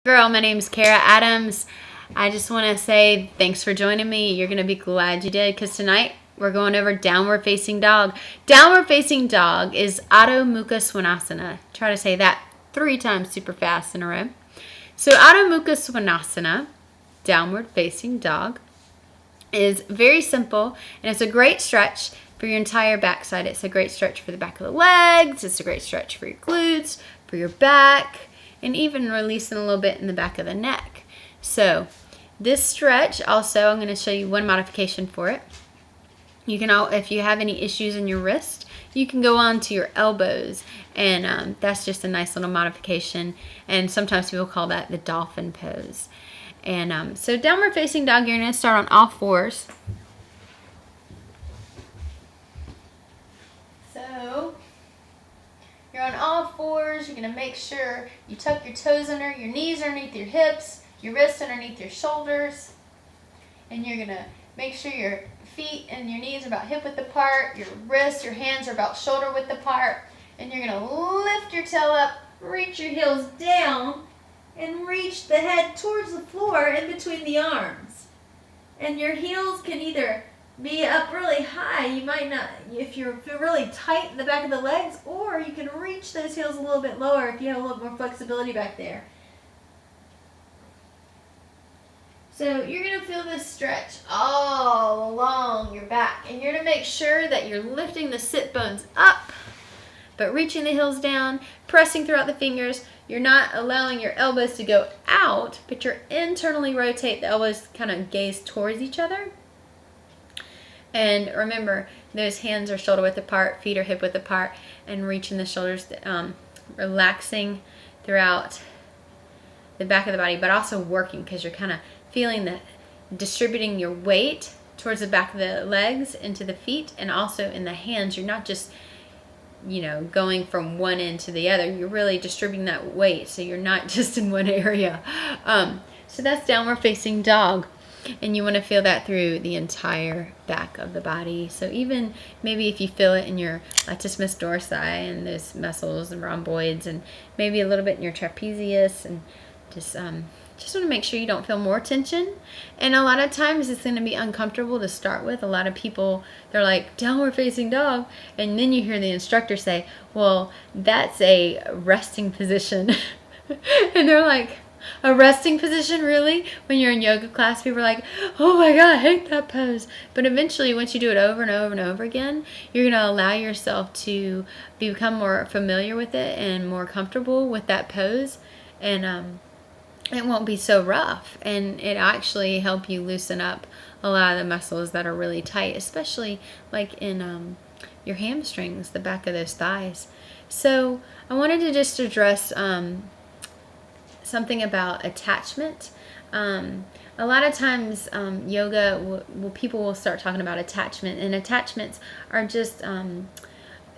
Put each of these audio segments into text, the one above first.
Girl, my name's Kara Adams. I just want to say thanks for joining me. You're going to be glad you did, because tonight we're going over downward facing dog. Downward facing dog is Adho Mukha Svanasana. Try to say that 3 times super fast in a row. So Adho Mukha Svanasana, downward facing dog, is very simple, and it's a great stretch for your entire backside. It's a great stretch for the back of the legs. It's a great stretch for your glutes, for your back, and even releasing a little bit in the back of the neck. So this stretch also, I'm going to show you one modification for it. You can, if you have any issues in your wrist, you can go on to your elbows, and that's just a nice little modification. And sometimes people call that the dolphin pose. And so downward facing dog, you're going to start on all fours. So you're on all fours. You're going to make sure you tuck your toes under, your knees underneath your hips, your wrists underneath your shoulders. And you're going to make sure your feet and your knees are about hip width apart, your wrists, your hands are about shoulder width apart. And you're going to lift your tail up, reach your heels down, and reach the head towards the floor in between the arms. And your heels can either be up really high, you might not, if you're really tight in the back of the legs, or you can reach those heels a little bit lower if you have a little more flexibility back there. So you're going to feel this stretch all along your back, and you're going to make sure that you're lifting the sit bones up, but reaching the heels down, pressing throughout the fingers. You're not allowing your elbows to go out, but you're internally rotate the elbows, kind of gaze towards each other. And remember, those hands are shoulder width apart, feet are hip width apart, and reaching the shoulders, relaxing throughout the back of the body, but also working, because you're kind of feeling the distributing your weight towards the back of the legs into the feet, and also in the hands. You're not just going from one end to the other. You're really distributing that weight, so you're not just in one area. So that's downward facing dog. And you want to feel that through the entire back of the body. So even maybe if you feel it in your latissimus dorsi and those muscles and rhomboids, and maybe a little bit in your trapezius, and just want to make sure you don't feel more tension. And a lot of times it's going to be uncomfortable to start with. A lot of people, they're like, downward facing dog. And then you hear the instructor say, well, that's a resting position. And they're like, a resting position, really? When you're in yoga class, people are like, oh my God, I hate that pose. But eventually, once you do it over and over and over again, you're going to allow yourself to become more familiar with it and more comfortable with that pose. And it won't be so rough. And it actually help you loosen up a lot of the muscles that are really tight, especially like in your hamstrings, the back of those thighs. So I wanted to just address something about attachment. A lot of times yoga, people will start talking about attachment, and attachments are just,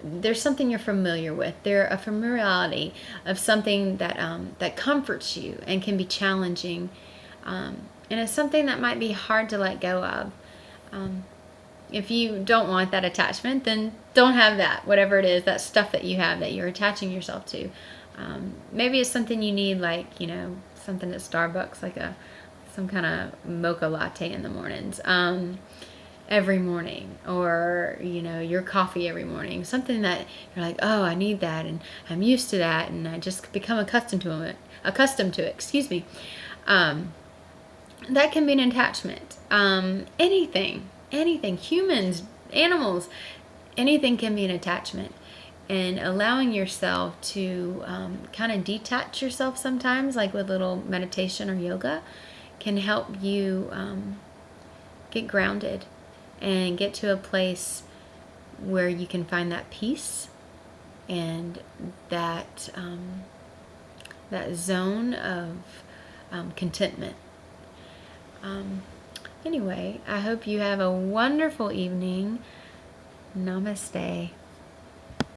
there's something you're familiar with. They're a familiarity of something that that comforts you and can be challenging, and it's something that might be hard to let go of. If you don't want that attachment, then don't have that, whatever it is, that stuff that you have that you're attaching yourself to. Maybe it's something you need, like, something at Starbucks, like some kind of mocha latte in the mornings, every morning, or, your coffee every morning, something that you're like, oh, I need that, and I'm used to that, and I just become accustomed to it, excuse me. That can be an attachment. Anything, humans, animals, anything can be an attachment. And allowing yourself to kind of detach yourself sometimes, like with little meditation or yoga, can help you get grounded and get to a place where you can find that peace and that that zone of contentment. Anyway, I hope you have a wonderful evening. Namaste.